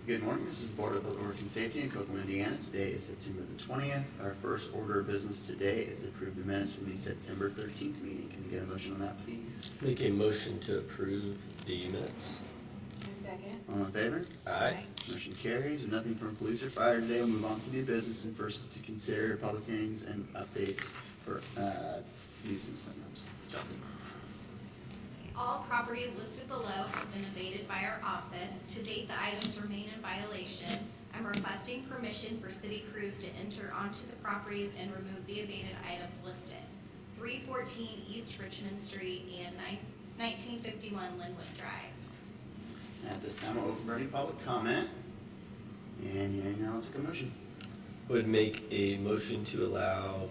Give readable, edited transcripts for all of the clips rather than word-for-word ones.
Good morning, this is the Board of Public Works and Safety in Copeland, Indiana. Today is September the 20th. Our first order of business today is to approve the minutes from the September 13th meeting. Can you get a motion on that, please? Make a motion to approve the minutes. Second. All in favor? Aye. Motion carries. With nothing from police or fire today, we'll move on to new business. And first is to consider public hearings and updates for nuisance claims. Justin? All properties listed below have been abated by our office. To date, the items remain in violation. I'm requesting permission for city crews to enter onto the properties and remove the abated items listed. 314 East Richmond Street and 1951 Linwood Drive. At this time, we'll open for any public comment. And hearing none, I'll take a motion. Would make a motion to allow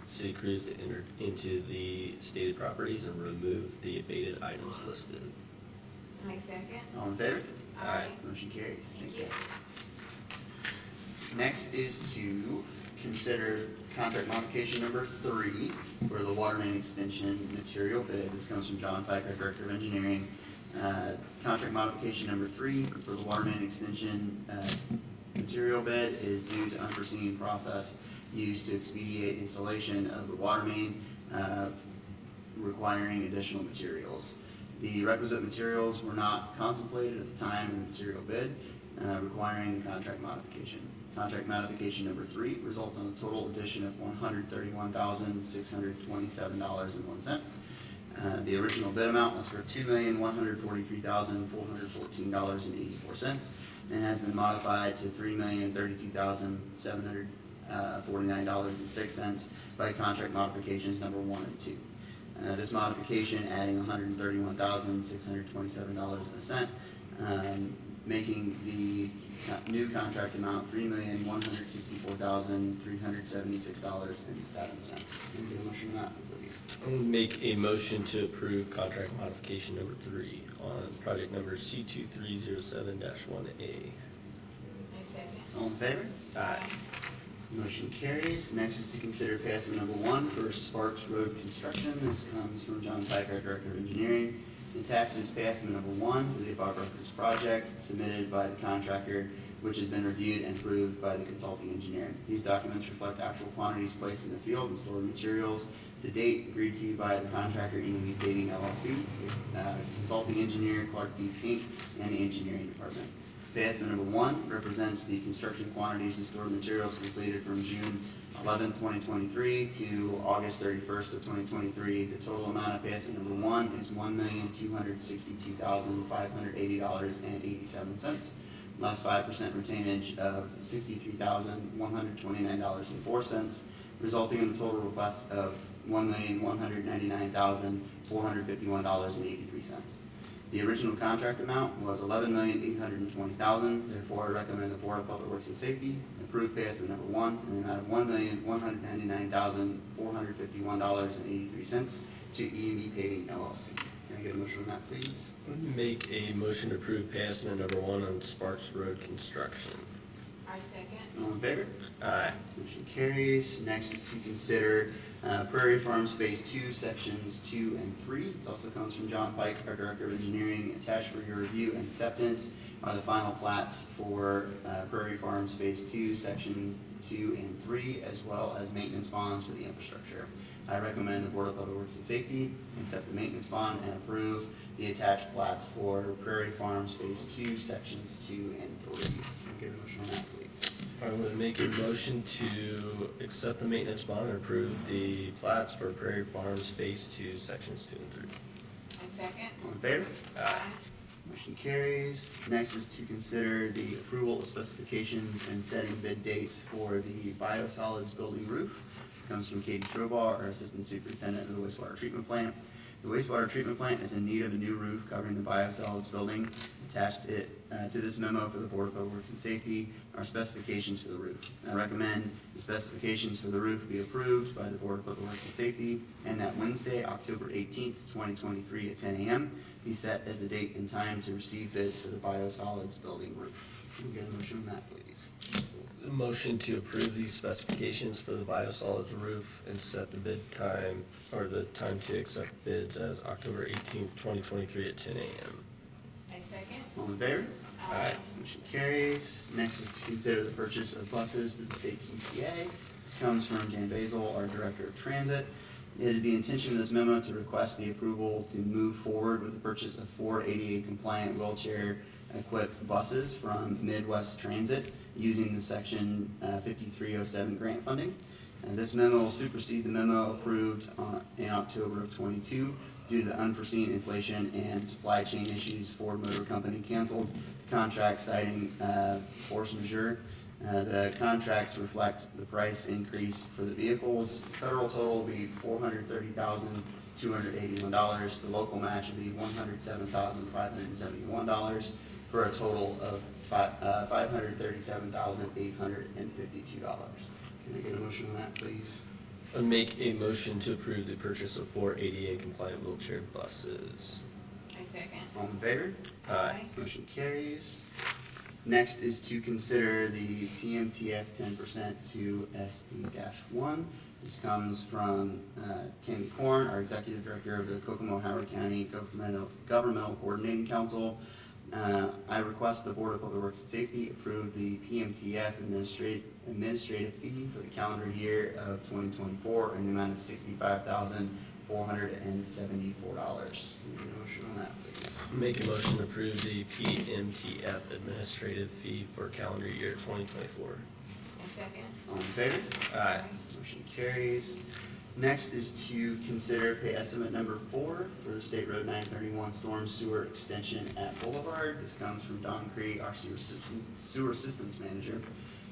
city crews to enter into the stated properties and remove the abated items listed. I second. All in favor? Aye. Motion carries. Thank you. Next is to consider contract modification number 3 for the water main extension material bid. This comes from John Pike, our Director of Engineering. Contract modification number 3 for the water main extension material bid is due to unforeseen process used to expedite installation of the water main, requiring additional materials. The requisite materials were not contemplated at the time of the material bid, requiring contract modification. Contract modification number 3 results in a total addition of $131,627.01. The original bid amount was for $2,143,414.84 and has been modified to $3,032,749.06 by contract modifications number 1 and 2. This modification adding $131,627.01, making the new contract amount $3,164,376.07. Can we get a motion on that, please? Make a motion to approve contract modification number 3 on project number C2307-1A. I second. All in favor? Aye. Motion carries. Next is to consider passing number 1 for Sparks Road construction. This comes from John Pike, our Director of Engineering. Attached is passing number 1 for the above referenced project submitted by the contractor, which has been reviewed and approved by the consulting engineer. These documents reflect actual quantities placed in the field and stored materials to date agreed to by the contractor EMB Paving LLC, consulting engineer Clark Dietz Inc., and the engineering department. Estimate number 1 represents the construction quantities and stored materials completed from June 11, 2023 to August 31st of 2023. The total amount of estimate number 1 is $1,262,580.87, less 5% retainage of $63,129.04, resulting in a total request of $1,199,451.83. The original contract amount was $11,820,000. Therefore, I recommend the Board of Public Works and Safety approve pay estimate number 1 in the amount of $1,199,451.83 to EMB Paving LLC. Can I get a motion on that, please? Make a motion to approve pay estimate number 1 on Sparks Road construction. I second. All in favor? Aye. Motion carries. Next is to consider Prairie Farms Phase 2, Sections 2 and 3. This also comes from John Pike, our Director of Engineering. Attached for your review and acceptance are the final plats for Prairie Farms Phase 2, Section 2 and 3, as well as maintenance bonds for the infrastructure. I recommend the Board of Public Works and Safety accept the maintenance bond and approve the attached plats for Prairie Farms Phase 2, Sections 2 and 3. Can I get a motion on that, please? I would make a motion to accept the maintenance bond and approve the plats for Prairie Farms Phase 2, Sections 2 and 3. I second. All in favor? Aye. Motion carries. Next is to consider the approval of specifications and setting bid dates for the biosolids building roof. This comes from Katie Strobaugh, our Assistant Superintendent of the Wastewater Treatment Plant. The wastewater treatment plant is in need of a new roof covering the biosolids building. Attached to this memo for the Board of Public Works and Safety are specifications for the roof. I recommend the specifications for the roof be approved by the Board of Public Works and Safety, and that Wednesday, October 18th, 2023 at 10 a.m. be set as the date and time to receive bids for the biosolids building roof. Can we get a motion on that, please? A motion to approve these specifications for the biosolids roof and set the bid time, or the time to accept bids as October 18th, 2023 at 10 a.m. I second. All in favor? Aye. Motion carries. Next is to consider the purchase of buses through the state QTA. This comes from Jan Basil, our Director of Transit. It is the intention of this memo to request the approval to move forward with the purchase of 4 ADA-compliant wheelchair-equipped buses from Midwest Transit using the Section 5307 grant funding. And this memo will supersede the memo approved in October of '22 due to the unforeseen inflation and supply chain issues. Ford Motor Company canceled contracts citing force majeure. The contracts reflect the price increase for the vehicles. Federal total will be $430,281. The local match will be $107,571 for a total of $537,852. Can I get a motion on that, please? I make a motion to approve the purchase of 4 ADA compliant wheelchair buses. I second. All in favor? Aye. Motion carries. Next is to consider the PMTF 10% to SE-1. This comes from Tammy Korn, our Executive Director of the Kokomo-Howard County Governmental Coordinating Council. I request the Board of Public Works and Safety approve the PMTF administrative fee for the calendar year of 2024 in the amount of $65,474. Need a motion on that, please? Make a motion to approve the PMTF administrative fee for calendar year 2024. I second. All in favor? Aye. Motion carries. Next is to consider pay estimate number 4 for the State Road 931 Storm Sewer Extension at Boulevard. This comes from Don Cree, our sewer systems manager.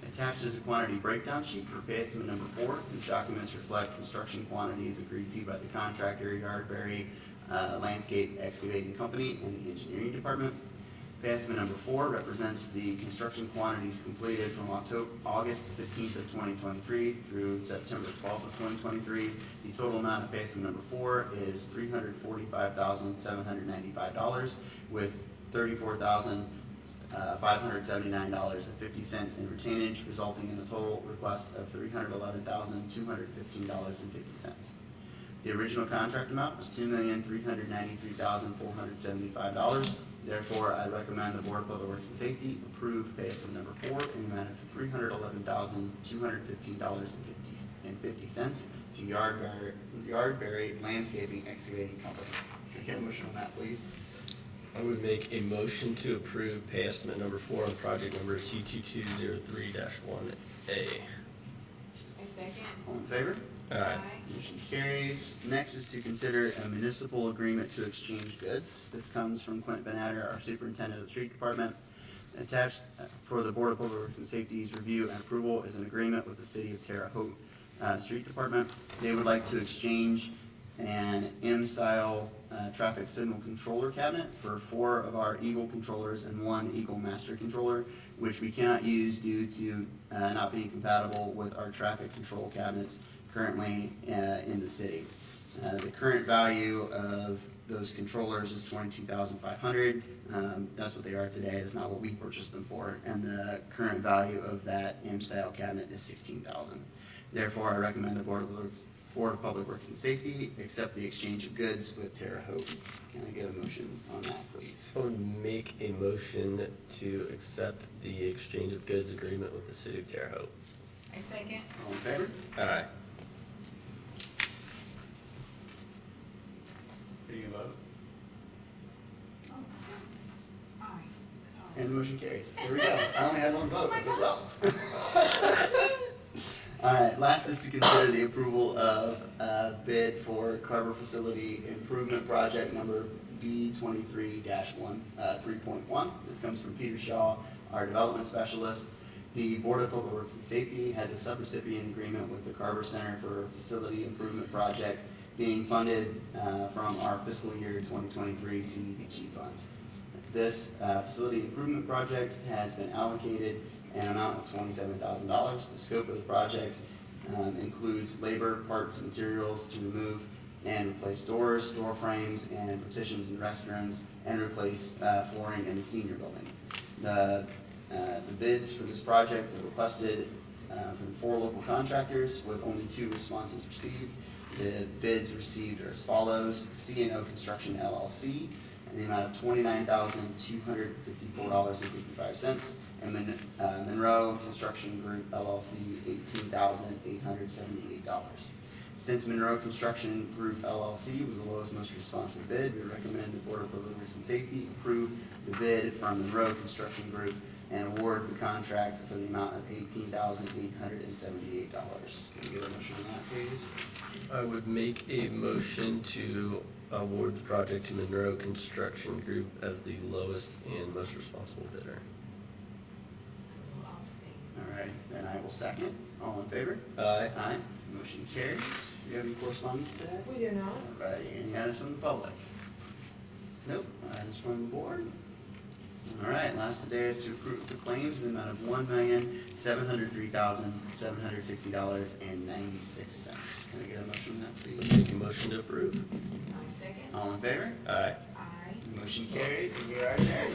Attached is a quantity breakdown sheet for pay estimate number 4. These documents reflect construction quantities agreed to by the contractor, Yardberry Landscape Excavating Company, and the engineering department. Pay estimate number 4 represents the construction quantities completed from August 15th of 2023 through September 12th of 2023. The total amount of pay estimate number 4 is $345,795 with $34,579.50 in retainage, resulting in a total request of $311,215.50. The original contract amount was $2,393,475. Therefore, I recommend the Board of Public Works and Safety approve pay estimate number 4 in the amount of $311,215.50 to Yardberry Landscaping Excavating Company. Can I get a motion on that, please? I would make a motion to approve pay estimate number 4 on project number C2203-1A. I second. All in favor? Aye. Motion carries. Next is to consider a municipal agreement to exchange goods. This comes from Clint Benatter, our Superintendent of the Street Department. Attached for the Board of Public Works and Safety's review and approval is an agreement with the City of Terre Haute Street Department. They would like to exchange an M-style traffic signal controller cabinet for 4 of our Eagle controllers and 1 Eagle Master controller, which we cannot use due to not being compatible with our traffic control cabinets currently in the city. The current value of those controllers is $22,500. That's what they are today. That's not what we purchased them for. And the current value of that M-style cabinet is $16,000. Therefore, I recommend the Board of Public Works and Safety accept the exchange of goods with Terre Haute. Can I get a motion on that, please? I would make a motion to accept the exchange of goods agreement with the City of Terre Haute. I second. All in favor? Aye. Do you vote? Aye. And the motion carries. There we go. I only had 1 vote. I said, well. All right, last is to consider the approval of bid for Carver Facility Improvement Project number B23-3.1. This comes from Peter Shaw, our development specialist. The Board of Public Works and Safety has a subrecipient agreement with the Carver Center for Facility Improvement Project being funded from our fiscal year 2023 CDBG funds. This facility improvement project has been allocated an amount of $27,000. The scope of the project includes labor, parts, materials to remove and replace doors, door frames, and partitions in restrooms, and replace flooring in the senior building. The bids for this project were requested from 4 local contractors with only 2 responses received. The bids received are as follows: C&O Construction LLC, in the amount of $29,254.55. And Monroe Construction Group LLC, $18,878. Since Monroe Construction Group LLC was the lowest, most responsive bid, we recommend the Board of Public Works and Safety approve the bid from Monroe Construction Group and award the contract for the amount of $18,878. Can we get a motion on that, please? I would make a motion to award the project to Monroe Construction Group as the lowest and most responsible bidder. I'll abstain. All right, then I will second. All in favor? Aye. Aye. Motion carries. Do you have any correspondence today? We do not. All right, any items from the public? Nope. Items from the board? All right, last today is to approve the claims in the amount of $1,703,760.96. Can I get a motion on that, Make please? a motion to approve. I second. All in favor? Aye. Aye. Motion carries, and we are adjourned.